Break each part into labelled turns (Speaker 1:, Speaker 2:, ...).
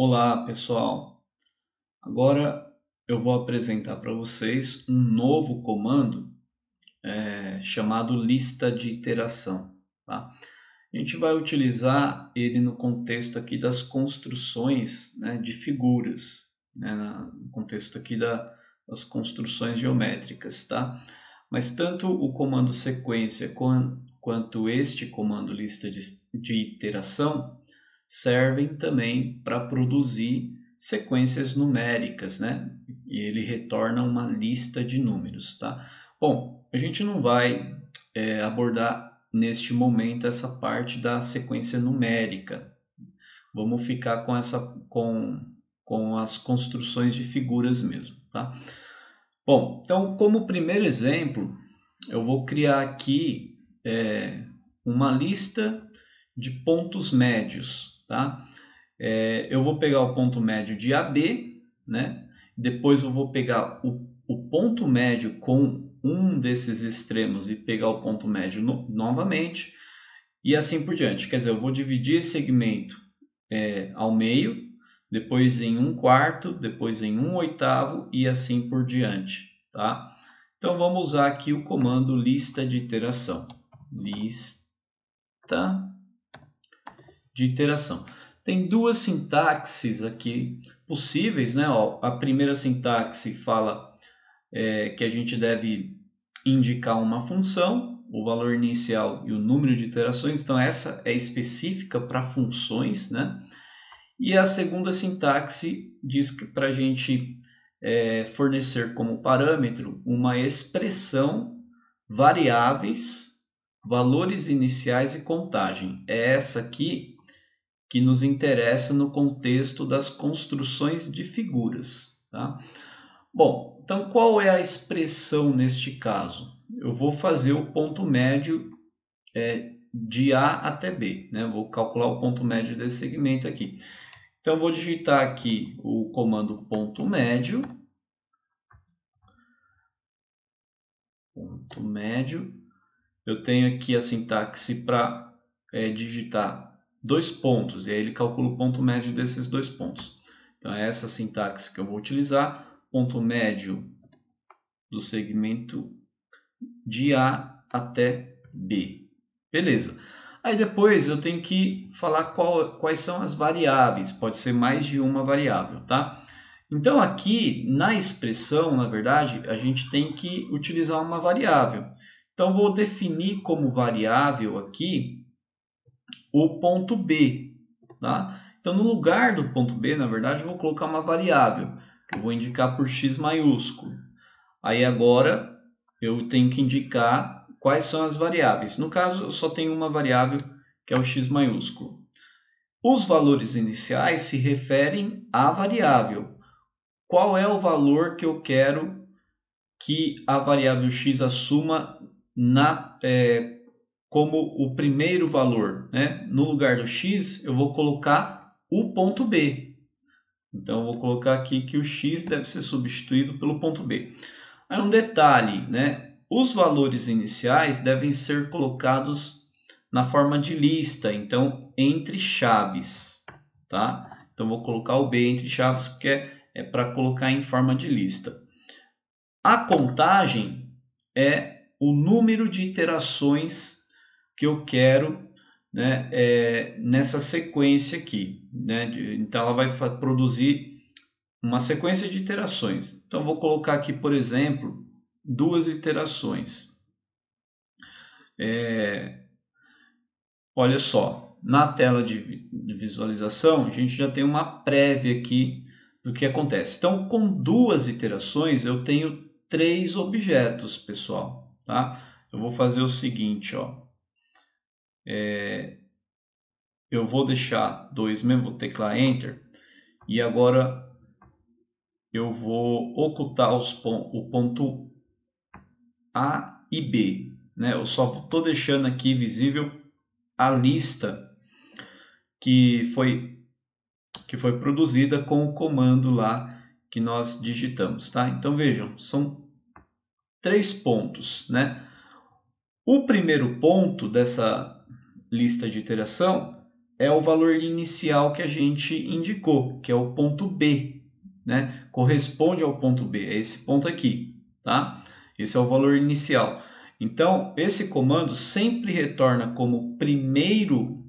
Speaker 1: Olá, pessoal. Agora eu vou apresentar para vocês um novo comando chamado lista de iteração. Tá? A gente vai utilizar ele no contexto aqui das construções, né, de figuras, né, no contexto aqui das construções geométricas. Tá? Mas tanto o comando sequência quanto este comando lista de iteração servem também para produzir sequências numéricas, né? E ele retorna uma lista de números, tá? Bom, a gente não vai abordar neste momento essa parte da sequência numérica. Vamos ficar com as construções de figuras mesmo, tá? Bom, então como primeiro exemplo, eu vou criar aqui uma lista de pontos médios, tá? Eu vou pegar o ponto médio de AB, né? Depois eu vou pegar o ponto médio com um desses extremos e pegar o ponto médio novamente, e assim por diante. Quer dizer, eu vou dividir esse segmento ao meio, depois em 1/4, depois em 1/8 e assim por diante, tá? Então vamos usar aqui o comando lista de iteração. Lista de iteração. Tem duas sintaxes aqui possíveis, né? Ó, a primeira sintaxe fala que a gente deve indicar uma função, o valor inicial e o número de iterações. Então essa é específica para funções, né? E a segunda sintaxe diz que para a gente fornecer como parâmetro uma expressão, variáveis, valores iniciais e contagem. É essa aqui que nos interessa no contexto das construções de figuras. Tá? Bom, então qual é a expressão neste caso? Eu vou fazer o ponto médio de A até B, né? Vou calcular o ponto médio desse segmento aqui. Então, vou digitar aqui o comando ponto médio. Ponto médio. Eu tenho aqui a sintaxe para digitar dois pontos, e aí ele calcula o ponto médio desses dois pontos. Então, é essa sintaxe que eu vou utilizar. Ponto médio do segmento de A até B. Beleza. Aí depois eu tenho que falar quais são as variáveis. Pode ser mais de uma variável, tá? Então aqui na expressão, na verdade, a gente tem que utilizar uma variável. Então vou definir como variável aqui o ponto B, tá? Então no lugar do ponto B, na verdade, eu vou colocar uma variável, que eu vou indicar por x maiúsculo. Aí agora eu tenho que indicar quais são as variáveis. No caso, eu só tenho uma variável, que é o x maiúsculo. Os valores iniciais se referem à variável. Qual é o valor que eu quero que a variável x assuma como o primeiro valor, né? No lugar do x, eu vou colocar o ponto B. Então, eu vou colocar aqui que o x deve ser substituído pelo ponto B. Aí um detalhe, né? Os valores iniciais devem ser colocados na forma de lista, então entre chaves, tá? Então vou colocar o B entre chaves porque é para colocar em forma de lista. A contagem é o número de iterações que eu quero, né, nessa sequência aqui, né? Então ela vai produzir uma sequência de iterações. Então, vou colocar aqui, por exemplo, duas iterações. Olha só, na tela de visualização, a gente já tem uma prévia aqui do que acontece. Então, com duas iterações, eu tenho três objetos, pessoal. Tá? Eu vou fazer o seguinte, ó. Eu vou deixar dois mesmo, vou teclar Enter, e agora eu vou ocultar o ponto A e B. Né? Eu só estou deixando aqui visível a lista que foi produzida com o comando lá que nós digitamos. Tá? Então vejam, são três pontos. Né? O primeiro ponto dessa lista de iteração é o valor inicial que a gente indicou, que é o ponto B, né? Corresponde ao ponto B, é esse ponto aqui, tá? Esse é o valor inicial. Então, esse comando sempre retorna como primeiro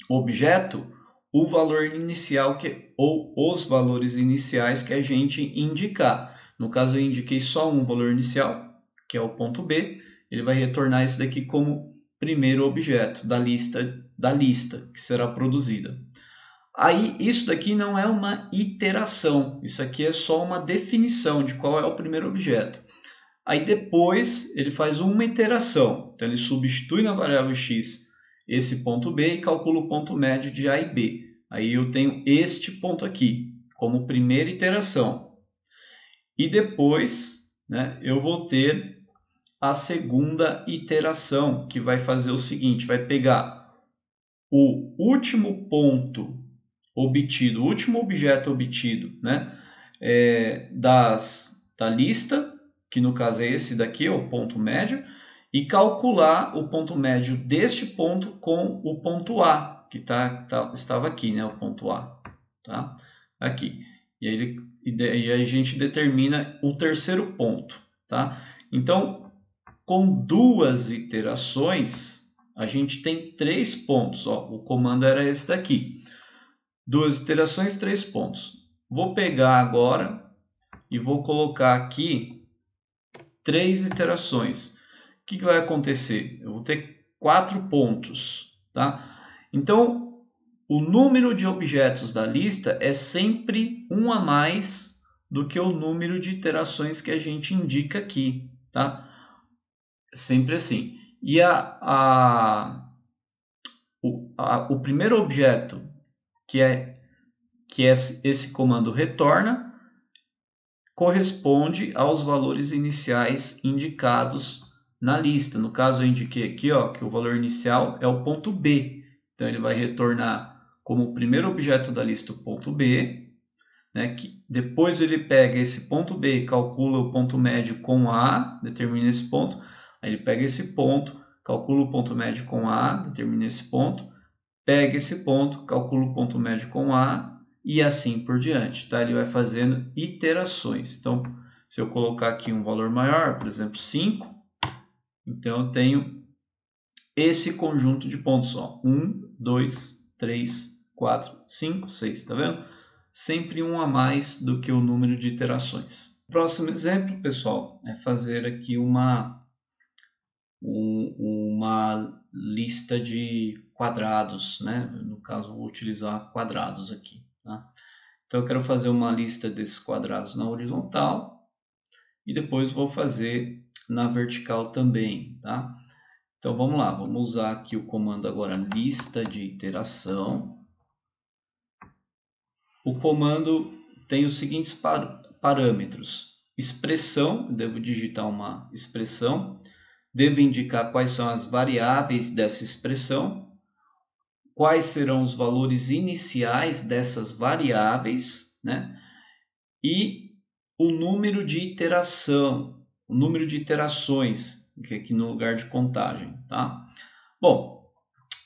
Speaker 1: objeto o valor inicial ou os valores iniciais que a gente indicar. No caso, eu indiquei só um valor inicial, que é o ponto B. Ele vai retornar esse daqui como primeiro objeto da lista que será produzida. Aí, isso daqui não é uma iteração, isso aqui é só uma definição de qual é o primeiro objeto. Aí depois ele faz uma iteração, então ele substitui na variável x esse ponto B e calcula o ponto médio de A e B. Aí eu tenho este ponto aqui como primeira iteração. E depois, né, eu vou ter a segunda iteração, que vai fazer o seguinte, vai pegar o último ponto obtido, o último objeto obtido, né, da lista, que no caso é esse daqui, o ponto médio, e calcular o ponto médio deste ponto com o ponto A, que estava aqui, né, o ponto A, tá? Aqui. E aí a gente determina o terceiro ponto, tá? Então, com duas iterações, a gente tem 3 pontos. Ó, o comando era esse daqui. 2 iterações, 3 pontos. Vou pegar agora e vou colocar aqui 3 iterações. O que vai acontecer? Eu vou ter 4 pontos, tá? Então, o número de objetos da lista é sempre um a mais do que o número de iterações que a gente indica aqui, tá? Sempre assim. E o primeiro objeto, que é esse comando retorna, corresponde aos valores iniciais indicados na lista. No caso, eu indiquei aqui ó, que o valor inicial é o ponto B. Então, ele vai retornar como o primeiro objeto da lista o ponto B. Né, que depois ele pega esse ponto B e calcula o ponto médio com A, determina esse ponto. Aí ele pega esse ponto, calcula o ponto médio com A, determina esse ponto. Pega esse ponto, calcula o ponto médio com A e assim por diante. Tá? Ele vai fazendo iterações. Então, se eu colocar aqui um valor maior, por exemplo, 5, então eu tenho esse conjunto de pontos. Ó. 1, 2, 3, 4, 5, 6. Tá vendo? Sempre um a mais do que o número de iterações. O próximo exemplo, pessoal, é fazer aqui uma lista de quadrados, né? No caso, vou utilizar quadrados aqui, tá? Então, eu quero fazer uma lista desses quadrados na horizontal e depois vou fazer na vertical também, tá? Então, vamos lá, vamos usar aqui o comando agora lista de iteração. O comando tem os seguintes parâmetros. Expressão, devo digitar uma expressão. Devo indicar quais são as variáveis dessa expressão, quais serão os valores iniciais dessas variáveis, né? E o número de iteração, o número de iterações, que é aqui no lugar de contagem, tá? Bom,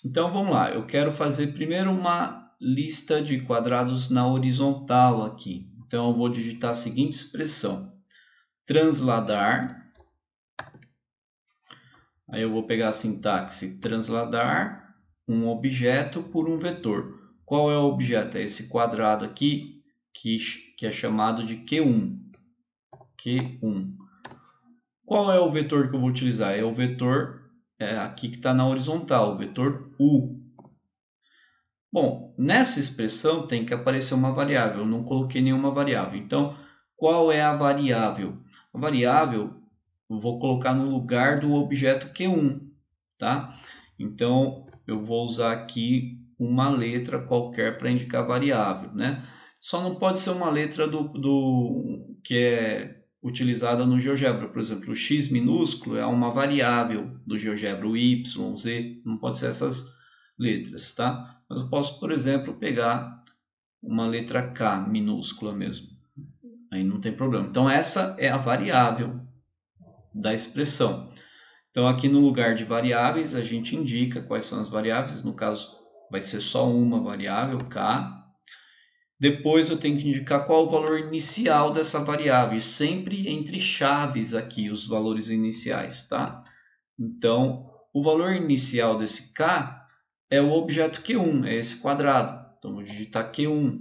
Speaker 1: então vamos lá. Eu quero fazer primeiro uma lista de quadrados na horizontal aqui. Então eu vou digitar a seguinte expressão: transladar. Aí eu vou pegar a sintaxe transladar um objeto por um vetor. Qual é o objeto? É esse quadrado aqui, que é chamado de Q1. Q1. Qual é o vetor que eu vou utilizar? É o vetor aqui que está na horizontal, o vetor U. Bom, nessa expressão tem que aparecer uma variável. Eu não coloquei nenhuma variável. Então, qual é a variável? A variável eu vou colocar no lugar do objeto Q1, tá? Então, eu vou usar aqui uma letra qualquer para indicar variável, né? Só não pode ser uma letra que é utilizada no GeoGebra. Por exemplo, o x minúsculo é uma variável do GeoGebra, o y, o z, não pode ser essas letras, tá? Mas eu posso, por exemplo, pegar uma letra K minúscula mesmo. Aí não tem problema. Então, essa é a variável da expressão. Então, aqui no lugar de variáveis, a gente indica quais são as variáveis. No caso, vai ser só uma variável, k. Depois eu tenho que indicar qual o valor inicial dessa variável, sempre entre chaves aqui, os valores iniciais, tá? Então, o valor inicial desse k é o objeto Q1, é esse quadrado. Então, vou digitar Q1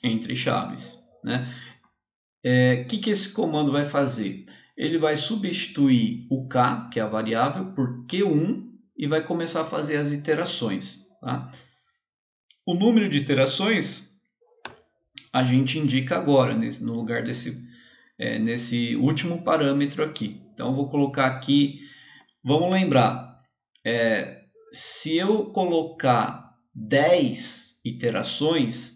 Speaker 1: entre chaves, né? Que esse comando vai fazer? Ele vai substituir o k, que é a variável, por Q1 e vai começar a fazer as iterações, tá? O número de iterações a gente indica agora, no lugar nesse último parâmetro aqui. Então, eu vou colocar aqui, vamos lembrar, se eu colocar 10 iterações,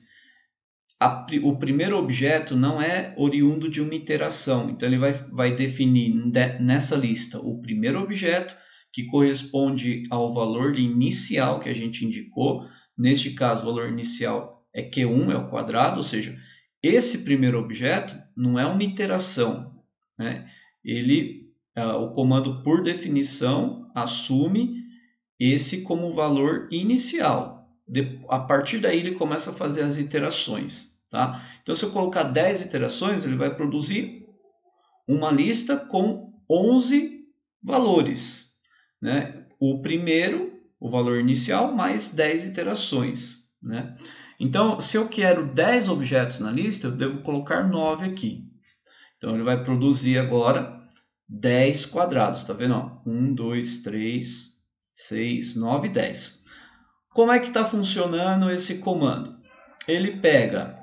Speaker 1: o primeiro objeto não é oriundo de uma iteração. Então, ele vai definir nessa lista o primeiro objeto, que corresponde ao valor inicial que a gente indicou. Neste caso, o valor inicial é Q1, é o quadrado, ou seja, esse primeiro objeto não é uma iteração, né? O comando, por definição, assume esse como valor inicial. A partir daí, ele começa a fazer as iterações, tá? Então, se eu colocar 10 iterações, ele vai produzir uma lista com 11 valores, né? O primeiro, o valor inicial, mais 10 iterações, né? Então, se eu quero 10 objetos na lista, eu devo colocar 9 aqui. Então, ele vai produzir agora 10 quadrados, tá vendo? 1, 2, 3, 6, 9, 10. Como é que está funcionando esse comando? Ele pega,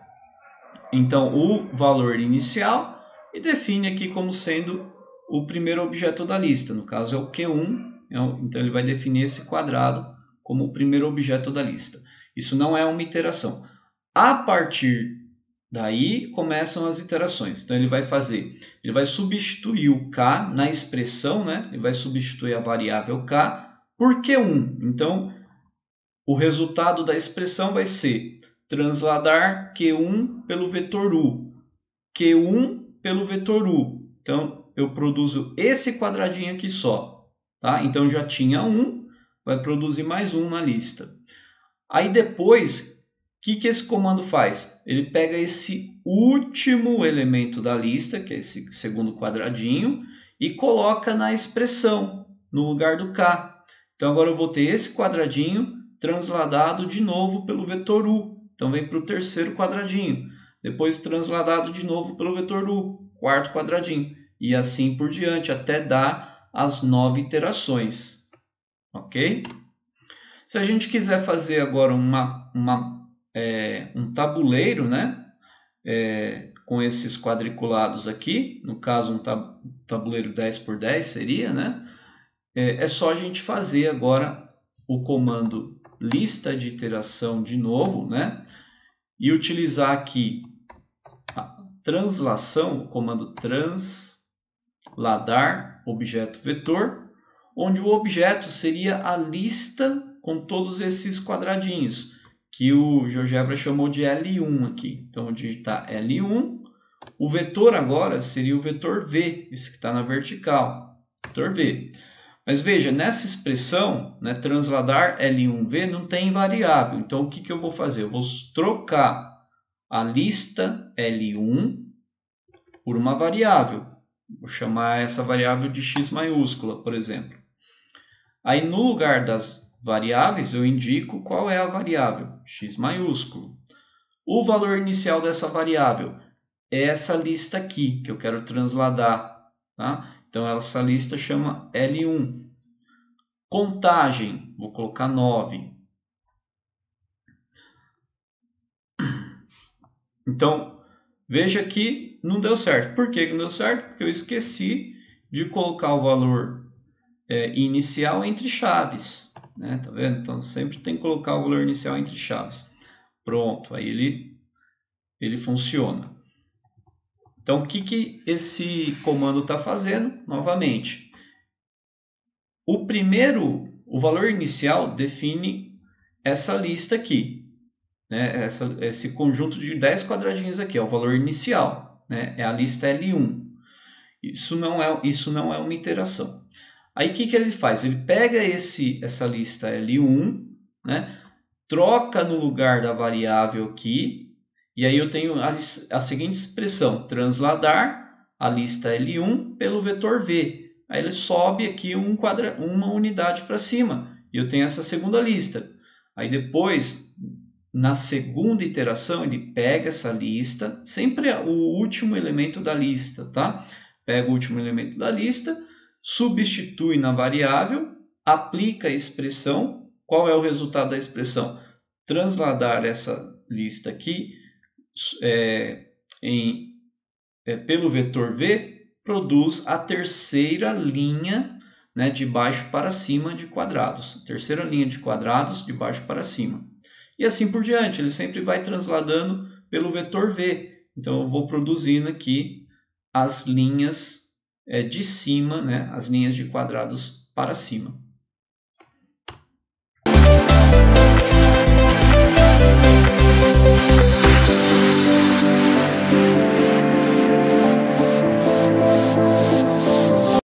Speaker 1: então, o valor inicial e define aqui como sendo o primeiro objeto da lista. No caso, é o Q1. Então, ele vai definir esse quadrado como o primeiro objeto da lista. Isso não é uma iteração. A partir daí, começam as iterações. Então, ele vai substituir o k na expressão, né? Ele vai substituir a variável k por Q1. Então, o resultado da expressão vai ser transladar Q1 pelo vetor U. Q1 pelo vetor U. Então, eu produzo esse quadradinho aqui só. Tá? Então, já tinha 1, vai produzir mais 1 na lista. Aí depois, o que esse comando faz? Ele pega esse último elemento da lista, que é esse segundo quadradinho, e coloca na expressão, no lugar do K. Então, agora eu vou ter esse quadradinho transladado de novo pelo vetor U. Então, vem para o terceiro quadradinho. Depois, transladado de novo pelo vetor U, quarto quadradinho. E assim por diante, até dar as 9 iterações. Ok? Se a gente quiser fazer agora um tabuleiro, né? Com esses quadriculados aqui, no caso um tabuleiro 10 por 10 seria, né? É só a gente fazer agora o comando lista de iteração de novo, né? E utilizar aqui a translação, o comando transladar objeto vetor, onde o objeto seria a lista com todos esses quadradinhos, que o GeoGebra chamou de L1 aqui. Então, vou digitar L1. O vetor agora seria o vetor V, esse que está na vertical, vetor V. Mas veja, nessa expressão, né, transladar L1V não tem variável. Então, o que eu vou fazer? Eu vou trocar a lista L1 por uma variável. Vou chamar essa variável de x maiúscula, por exemplo. Aí, no lugar das variáveis, eu indico qual é a variável, x maiúsculo. O valor inicial dessa variável é essa lista aqui, que eu quero transladar. Tá? Então, essa lista chama L1. Contagem, vou colocar 9. Então, veja que não deu certo. Por que não deu certo? Porque eu esqueci de colocar o valor inicial entre chaves. Né? Tá vendo? Então, sempre tem que colocar o valor inicial entre chaves. Pronto, aí ele funciona. Então, o que esse comando está fazendo? Novamente, o valor inicial define essa lista aqui. Né? Esse conjunto de 10 quadradinhos aqui é o valor inicial. Né? É a lista L1. Isso não é uma iteração. Aí o que ele faz? Ele pega essa lista L1, né? Troca no lugar da variável aqui, e aí eu tenho a seguinte expressão: transladar a lista L1 pelo vetor V. Aí ele sobe aqui uma unidade para cima, e eu tenho essa segunda lista. Aí depois, na segunda iteração, ele pega essa lista, sempre o último elemento da lista, tá? Pega o último elemento da lista, substitui na variável, aplica a expressão. Qual é o resultado da expressão? Transladar essa lista aqui pelo vetor V produz a terceira linha, né, de baixo para cima de quadrados. Terceira linha de quadrados de baixo para cima. E assim por diante, ele sempre vai transladando pelo vetor V. Então eu vou produzindo aqui as linhas de cima, né, as linhas de quadrados para cima.